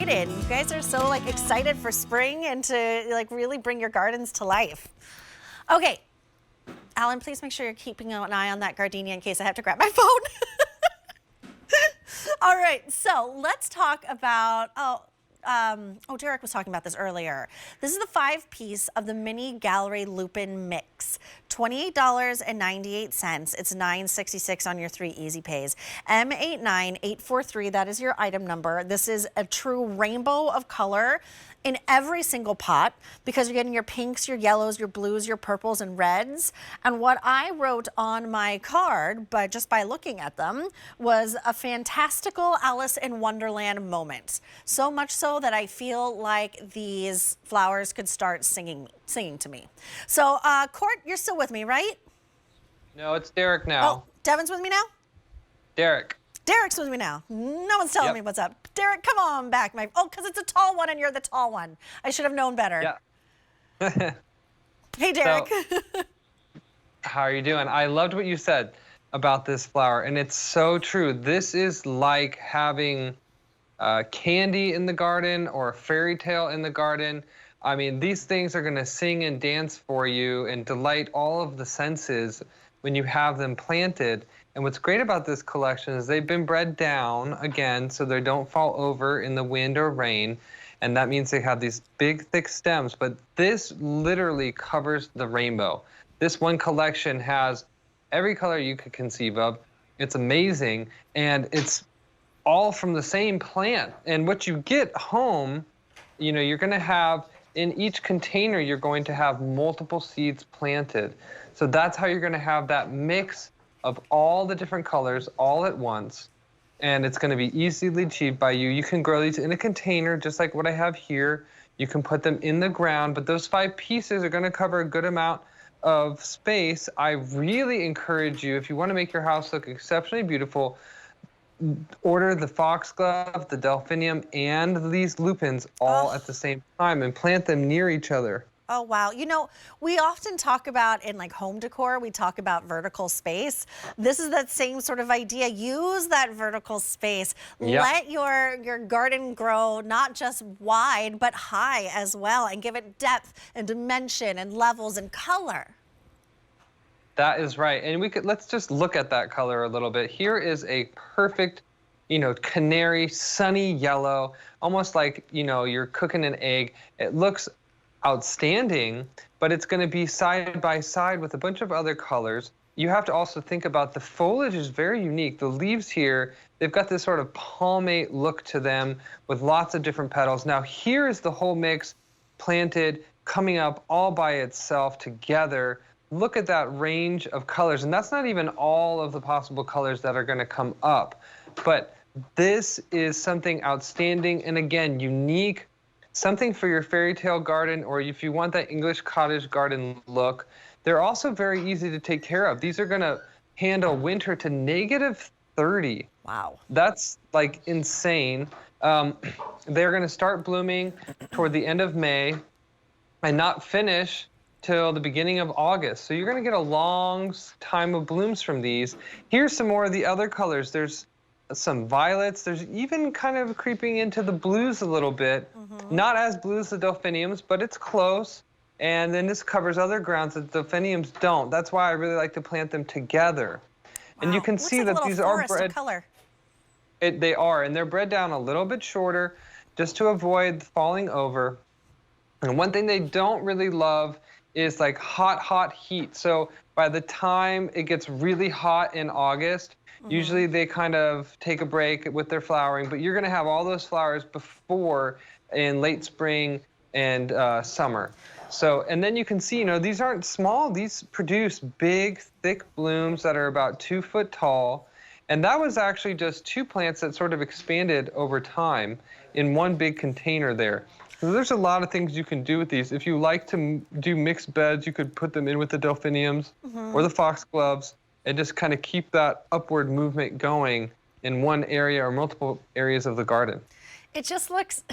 garden. You guys are so like excited for spring and to like really bring your gardens to life. Okay, Alan, please make sure you're keeping an eye on that gardenia in case I have to grab my phone. All right, so let's talk about, Derek was talking about this earlier. This is the 5-piece of the mini gallery lupine mix. $28.98. It's $9.66 on your 3 easy pays. M89843, that is your item number. This is a true rainbow of color in every single pot because you're getting your pinks, your yellows, your blues, your purples, and reds. And what I wrote on my card, but just by looking at them, was a fantastical Alice in Wonderland moment. So much so that I feel like these flowers could start singing to me. So, Court, you're still with me, right? No, it's Derek now. Oh, Devin's with me now? Derek. Derek's with me now. No one's telling me what's up. Derek, come on back. Because it's a tall one and you're the tall one. I should have known better. Yeah. Hey, Derek. So, how are you doing? I loved what you said about this flower, and it's so true. This is like having candy in the garden or a fairy tale in the garden. I mean, these things are going to sing and dance for you and delight all of the senses when you have them planted. And what's great about this collection is they've been bred down, again, so they don't fall over in the wind or rain. And that means they have these big, thick stems. But this literally covers the rainbow. This one collection has every color you could conceive of. It's amazing. And it's all from the same plant. And what you get home, you know, you're going to have, in each container, you're going to have multiple seeds planted. So that's how you're going to have that mix of all the different colors all at once, and it's going to be easily achieved by you. You can grow these in a container just like what I have here. You can put them in the ground, but those 5 pieces are going to cover a good amount of space. I really encourage you, if you want to make your house look exceptionally beautiful, order the foxglove, the delphinium, and these lupines all at the same time and plant them near each other. Oh, wow. You know, we often talk about in like home decor, we talk about vertical space. This is that same sort of idea. Use that vertical space. Yep. Let your garden grow not just wide, but high as well, and give it depth and dimension and levels and color. That is right. And let's just look at that color a little bit. Here is a perfect, you know, canary, sunny yellow, almost like, you know, you're cooking an egg. It looks outstanding, but it's going to be side by side with a bunch of other colors. You have to also think about the foliage is very unique. The leaves here, they've got this sort of palmate look to them with lots of different petals. Now here is the whole mix planted, coming up all by itself together. Look at that range of colors, and that's not even all of the possible colors that are going to come up. But this is something outstanding and, again, unique. Something for your fairy tale garden, or if you want that English cottage garden look. They're also very easy to take care of. These are going to handle winter to -30. Wow. That's like insane. They're going to start blooming toward the end of May and not finish till the beginning of August. So you're going to get a long time of blooms from these. Here's some more of the other colors. There's some violets. There's even kind of creeping into the blues a little bit. Not as blue as the delphiniums, but it's close. And then this covers other grounds that the delphiniums don't. That's why I really like to plant them together. Wow. And you can see that these are bred. Color. They are, and they're bred down a little bit shorter just to avoid falling over. And one thing they don't really love is like hot heat. So by the time it gets really hot in August, usually they kind of take a break with their flowering, but you're going to have all those flowers before in late spring and summer. So, and then you can see, you know, these aren't small. These produce big, thick blooms that are about 2 foot tall. And that was actually just 2 plants that sort of expanded over time in one big container there. So there's a lot of things you can do with these. If you like to do mixed beds, you could put them in with the delphiniums or the foxgloves and just kind of keep that upward movement going in one area or multiple areas of the garden. It just looks,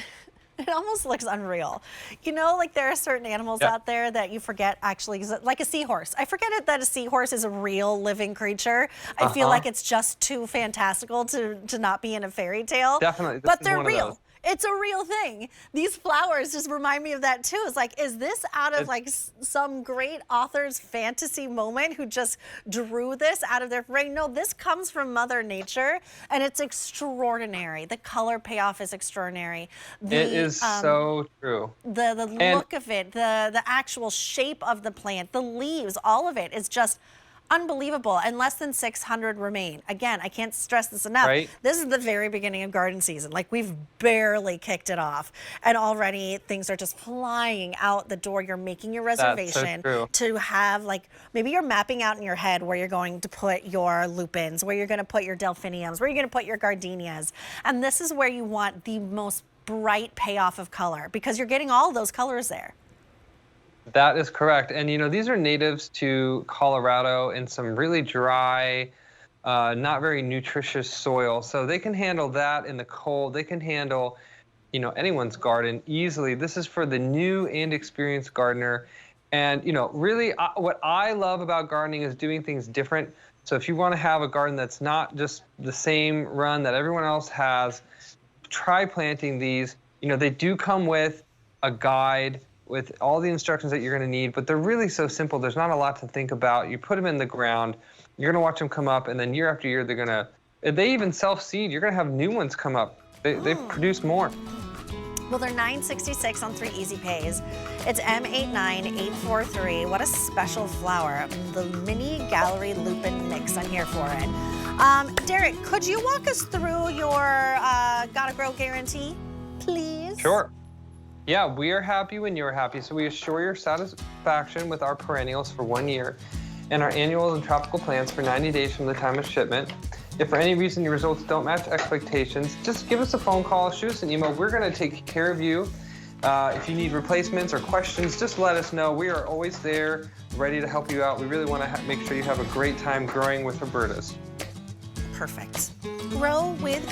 it almost looks unreal. You know, like there are certain animals out there that you forget actually, like a seahorse. I forget it that a seahorse is a real living creature. I feel like it's just too fantastical to not be in a fairy tale. Definitely. But they're real. It's a real thing. These flowers just remind me of that too. It's like, is this out of like some great author's fantasy moment who just drew this out of their brain? No, this comes from Mother Nature, and it's extraordinary. The color payoff is extraordinary. It is so true. The look of it, the actual shape of the plant, the leaves, all of it is just unbelievable, and less than 600 remain. Again, I can't stress this enough. Right. This is the very beginning of garden season. Like, we've barely kicked it off, and already things are just flying out the door. You're making your reservation to have, like, maybe you're mapping out in your head where you're going to put your lupines, where you're going to put your delphiniums, where you're going to put your gardenias, and this is where you want the most bright payoff of color, because you're getting all those colors there. That is correct. And, you know, these are natives to Colorado in some really dry, not very nutritious soil. So they can handle that in the cold. They can handle, you know, anyone's garden easily. This is for the new and experienced gardener. And, you know, really what I love about gardening is doing things different. So if you want to have a garden that's not just the same run that everyone else has, try planting these. You know, they do come with a guide with all the instructions that you're going to need, but they're really so simple. There's not a lot to think about. You put them in the ground, you're going to watch them come up, and then year after year, they even self-seed. You're going to have new ones come up. They produce more. Well, they're $9.66 on 3 easy pays. It's M89843. What a special flower. The mini gallery lupin mix. I'm here for it. Derek, could you walk us through your Gotta Grow guarantee, please? Sure. Yeah, we are happy when you're happy, so we assure your satisfaction with our perennials for 1 year and our annuals and tropical plants for 90 days from the time of shipment. If for any reason your results don't match expectations, just give us a phone call, shoot us an email. We're going to take care of you. If you need replacements or questions, just let us know. We are always there, ready to help you out. We really want to make sure you have a great time growing with Robertas. Perfect. Grow with